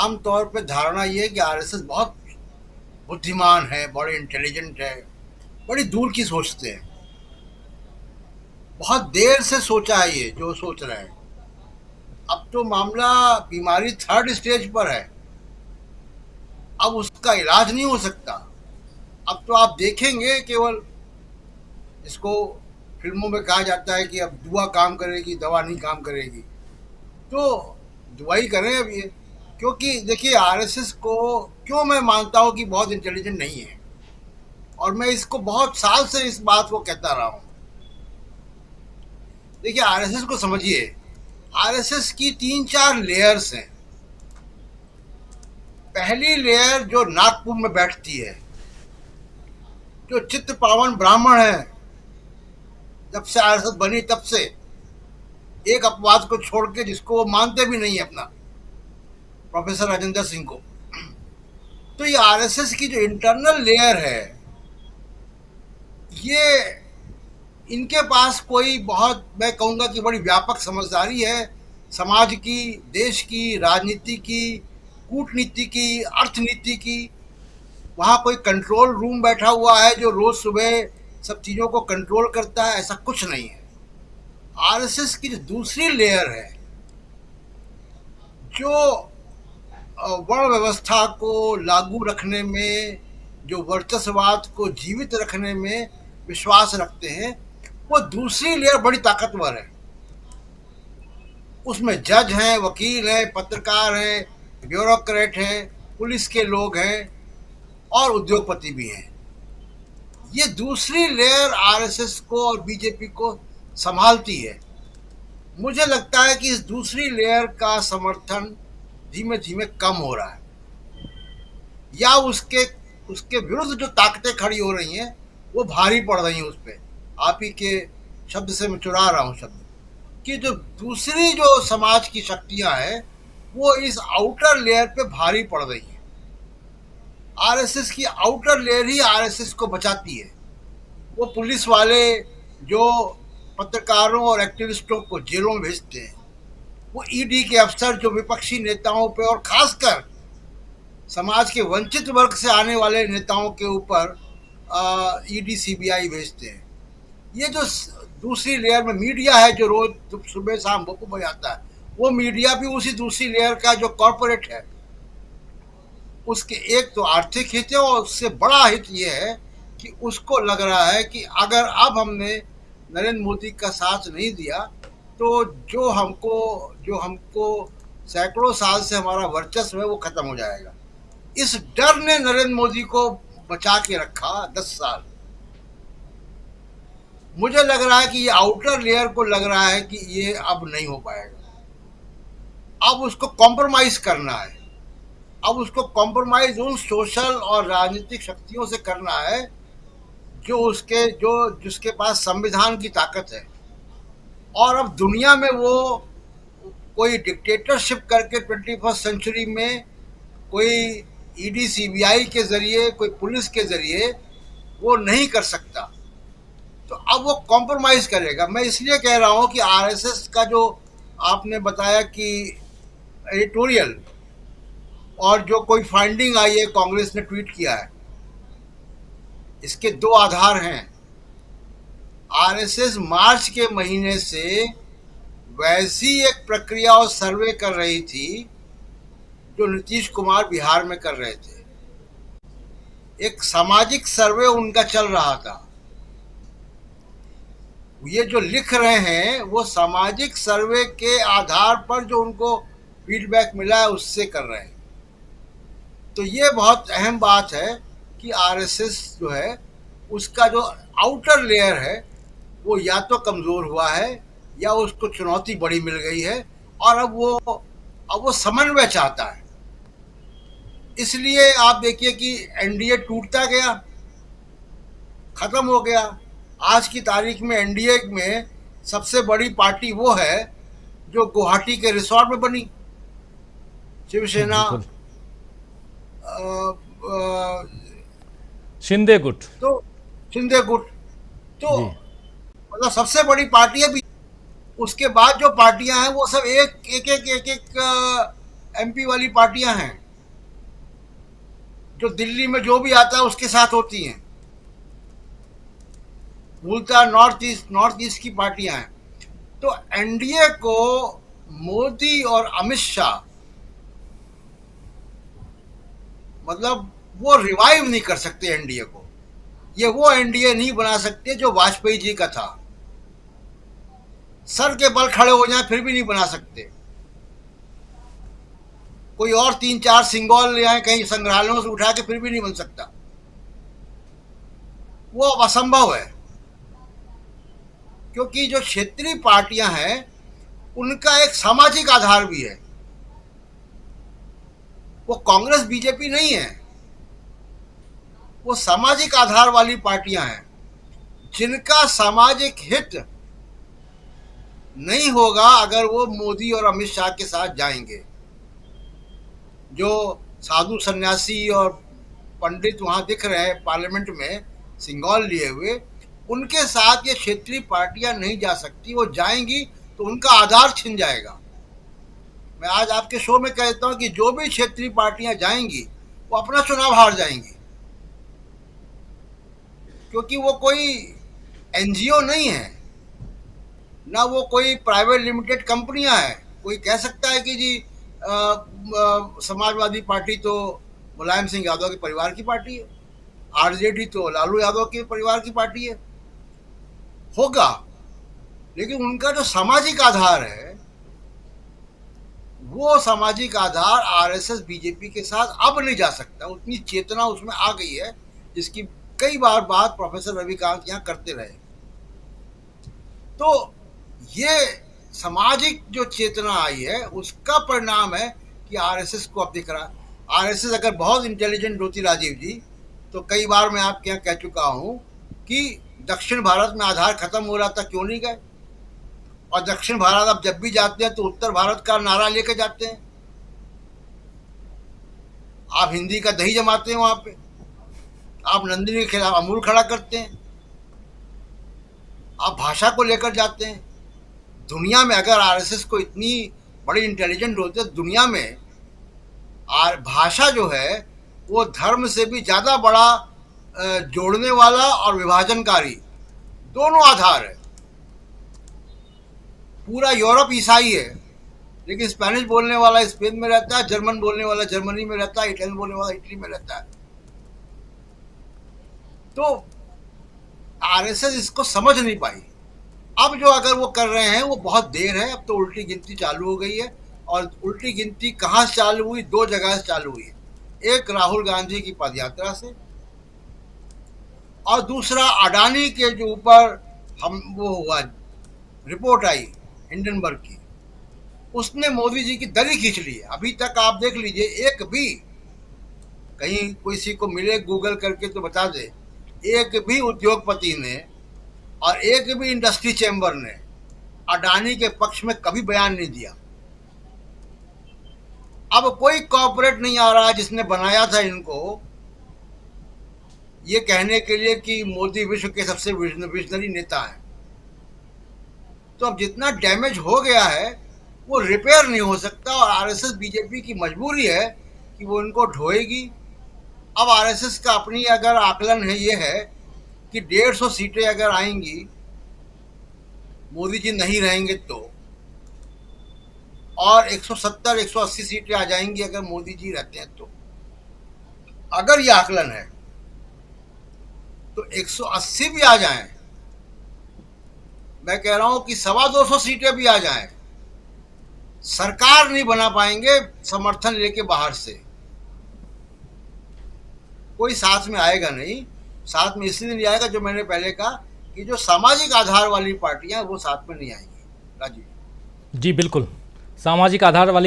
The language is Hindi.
आम तौर पे धारणा ये है कि आरएसएस बहुत बुद्धिमान है, बड़े इंटेलिजेंट है, बड़ी दूर की सोचते हैं। बहुत देर से सोचा है ये जो सोच रहे हैं। अब तो मामला बीमारी थर्ड स्टेज पर है। अब उसका इलाज नहीं हो सकता। अब तो आप देखेंगे केवल इसको फिल्मों में कहा जाता है कि अब दुआ काम करेगी, दवा नहीं काम करेगी। तो दुआ ही करें अब ये। क्योंकि देखिए आरएसएस को क्यों मैं मानता हूँ कि बहुत इंटेलिजेंट नहीं है, और मैं इसको बहुत साल से इस बात को कहता रहा हूँ। देखिए आरएसएस को समझिए, आरएसएस की तीन चार लेयर्स हैं। पहली लेयर जो नागपुर में बैठती है, जो चित्त पावन ब्राह्मण है, जब से आरएसएस बनी तब से एक अपवाद को छोड़ के, जिसको वो मानते भी नहीं है अपना, प्रोफेसर राजेंद्र सिंह को। तो ये आरएसएस की जो इंटरनल लेयर है, ये इनके पास कोई बहुत, मैं कहूँगा कि बड़ी व्यापक समझदारी है समाज की, देश की, राजनीति की, कूटनीति की, अर्थनीति की। वहाँ कोई कंट्रोल रूम बैठा हुआ है जो रोज सुबह सब चीज़ों को कंट्रोल करता है, ऐसा कुछ नहीं है। आरएसएस की जो दूसरी लेयर है, जो वर्ण व्यवस्था को लागू रखने में, जो वर्चस्ववाद को जीवित रखने में विश्वास रखते हैं, वो दूसरी लेयर बड़ी ताकतवर है। उसमें जज हैं, वकील हैं, पत्रकार हैं, ब्यूरोक्रेट हैं, पुलिस के लोग हैं और उद्योगपति भी हैं। ये दूसरी लेयर आरएसएस को और बीजेपी को संभालती है। मुझे लगता है कि इस दूसरी लेयर का समर्थन धीमे धीमे कम हो रहा है, या उसके उसके विरुद्ध जो ताकतें खड़ी हो रही हैं वो भारी पड़ रही हैं उस पर। आप ही के शब्द से मैं चुरा रहा हूँ शब्द, कि जो दूसरी जो समाज की शक्तियां हैं वो इस आउटर लेयर पे भारी पड़ रही हैं। आरएसएस की आउटर लेयर ही आरएसएस को बचाती है। वो पुलिस वाले जो पत्रकारों और एक्टिविस्टों को जेलों में भेजते हैं, वो ईडी के अफसर जो विपक्षी नेताओं पे और खासकर समाज के वंचित वर्ग से आने वाले नेताओं के ऊपर ईडी सीबीआई भेजते हैं। ये जो दूसरी लेयर में मीडिया है, जो रोज सुबह शाम भोपू बजाता है, वो मीडिया भी उसी दूसरी लेयर का जो कॉरपोरेट है, उसके एक तो आर्थिक हित है, और उससे बड़ा हित ये है कि उसको लग रहा है कि अगर अब हमने नरेंद्र मोदी का साथ नहीं दिया तो जो हमको सैकड़ों साल से हमारा वर्चस्व है वो खत्म हो जाएगा। इस डर ने नरेंद्र मोदी को बचा के रखा 10 साल। मुझे लग रहा है कि ये आउटर लेयर को लग रहा है कि ये अब नहीं हो पाएगा, अब उसको कॉम्प्रोमाइज करना है। अब उसको कॉम्प्रोमाइज उन सोशल और राजनीतिक शक्तियों से करना है जो जिसके पास संविधान की ताकत है। और अब दुनिया में वो कोई डिक्टेटरशिप करके 21st सेंचुरी में कोई ईडी सीबीआई के जरिए, कोई पुलिस के जरिए वो नहीं कर सकता। तो अब वो कॉम्प्रोमाइज करेगा। मैं इसलिए कह रहा हूँ कि आरएसएस का जो आपने बताया कि एडिटोरियल और जो कोई फाइंडिंग आई है, कांग्रेस ने ट्वीट किया है, इसके दो आधार हैं। आरएसएस मार्च के महीने से वैसी एक प्रक्रिया और सर्वे कर रही थी जो नीतीश कुमार बिहार में कर रहे थे। एक सामाजिक सर्वे उनका चल रहा था। ये जो लिख रहे हैं वो सामाजिक सर्वे के आधार पर जो उनको फीडबैक मिला है उससे कर रहे हैं। तो ये बहुत अहम बात है कि आरएसएस जो है उसका जो आउटर लेयर है वो या तो कमज़ोर हुआ है या उसको चुनौती बड़ी मिल गई है, और अब वो समन्वय चाहता है। इसलिए आप देखिए कि एनडीए टूटता गया, खत्म हो गया। आज की तारीख में एनडीए में सबसे बड़ी पार्टी वो है जो गुवाहाटी के रिसोर्ट में बनी, शिवसेना, बिल्कुल। शिंदे गुट। तो शिंदे गुट तो जी। मतलब सबसे बड़ी पार्टी है। उसके बाद जो पार्टियां हैं वो सब एक एक एक एक, एक एमपी वाली पार्टियां हैं जो दिल्ली में जो भी आता है उसके साथ होती हैं, मूलतः नॉर्थ ईस्ट की पार्टियां हैं। तो एनडीए को मोदी और अमित शाह मतलब वो रिवाइव नहीं कर सकते एनडीए को। ये वो एनडीए नहीं बना सकते जो वाजपेयी जी का था। सर के बल खड़े हो जाए फिर भी नहीं बना सकते। कोई और 3-4 सिंगल ले आए कहीं संग्रहालयों से उठा के फिर भी नहीं बन सकता। वो अब असंभव है, क्योंकि जो क्षेत्रीय पार्टियां हैं उनका एक सामाजिक आधार भी है। वो कांग्रेस बीजेपी नहीं है, वो सामाजिक आधार वाली पार्टियां हैं जिनका सामाजिक हित नहीं होगा अगर वो मोदी और अमित शाह के साथ जाएंगे। जो साधु सन्यासी और पंडित वहां दिख रहे हैं पार्लियामेंट में सिंगल लिए हुए, उनके साथ ये क्षेत्रीय पार्टियां नहीं जा सकती। वो जाएंगी तो उनका आधार छिन जाएगा। मैं आज आपके शो में कहता हूं कि जो भी क्षेत्रीय पार्टियां जाएंगी वो अपना चुनाव हार जाएंगी, क्योंकि वो कोई एनजीओ नहीं है, ना वो कोई प्राइवेट लिमिटेड कंपनियां हैं। कोई कह सकता है कि जी समाजवादी पार्टी तो मुलायम सिंह यादव के परिवार की पार्टी है, आरजेडी तो लालू यादव के परिवार की पार्टी है, होगा। लेकिन उनका जो सामाजिक आधार है वो सामाजिक आधार आरएसएस बीजेपी के साथ अब नहीं जा सकता। उतनी चेतना उसमें आ गई है जिसकी कई बार बात प्रोफेसर रविकांत यहाँ करते रहे। तो ये सामाजिक जो चेतना आई है उसका परिणाम है कि आरएसएस को अब दिख रहा। आरएसएस अगर बहुत इंटेलिजेंट होती राजीव जी, तो कई बार मैं आपके यहाँ कह चुका हूँ कि दक्षिण भारत में आधार खत्म हो रहा था, क्यों नहीं गए? और दक्षिण भारत अब जब भी जाते हैं तो उत्तर भारत का नारा लेकर जाते हैं। आप हिंदी का दही जमाते हैं वहां पे, आप नंदिनी के खिलाफ अमूल खड़ा करते हैं, आप भाषा को लेकर जाते हैं। दुनिया में अगर आरएसएस को इतनी बड़ी इंटेलिजेंट होते हैं, दुनिया में भाषा जो है वो धर्म से भी ज्यादा बड़ा जोड़ने वाला और विभाजनकारी दोनों आधार है। पूरा यूरोप ईसाई है, लेकिन स्पेनिश बोलने वाला स्पेन में रहता है, जर्मन बोलने वाला जर्मनी में रहता है, इटालियन बोलने वाला इटली में रहता है। तो आरएसएस इसको समझ नहीं पाई। अब जो अगर वो कर रहे हैं वो बहुत देर है। अब तो उल्टी गिनती चालू हो गई है, और उल्टी गिनती कहाँ से चालू हुई? 2 जगह से चालू हुई है। एक राहुल गांधी की पदयात्रा से, और दूसरा अडानी के जो ऊपर हम वो हुआ रिपोर्ट आई हिंडनबर्ग की, उसने मोदी जी की दरी खींच ली है। अभी तक आप देख लीजिए, एक भी कहीं किसी को मिले गूगल करके तो बता दे, एक भी उद्योगपति ने और एक भी इंडस्ट्री चैम्बर ने अडानी के पक्ष में कभी बयान नहीं दिया। अब कोई कॉर्पोरेट नहीं आ रहा जिसने बनाया था इनको ये कहने के लिए कि मोदी विश्व के सबसे विजनरी नेता हैं। तो अब जितना डैमेज हो गया है वो रिपेयर नहीं हो सकता, और आरएसएस बीजेपी की मजबूरी है कि वो इनको ढोएगी। अब आरएसएस का अपनी अगर आकलन है ये है कि 150 सीटें अगर आएंगी, मोदी जी नहीं रहेंगे तो, और 170-180 सीटें आ जाएंगी अगर मोदी जी रहते हैं तो। अगर ये आकलन है तो 180 भी आ जाएं, मैं कह रहा हूं कि 250 सीटें भी आ जाएं, सरकार नहीं बना पाएंगे समर्थन लेके बाहर से। कोई साथ में आएगा नहीं। साथ में इसलिए नहीं आएगा जो मैंने पहले कहा कि जो सामाजिक आधार वाली पार्टियां वो साथ में नहीं आएंगी। राजीव जी बिल्कुल, सामाजिक आधार वाली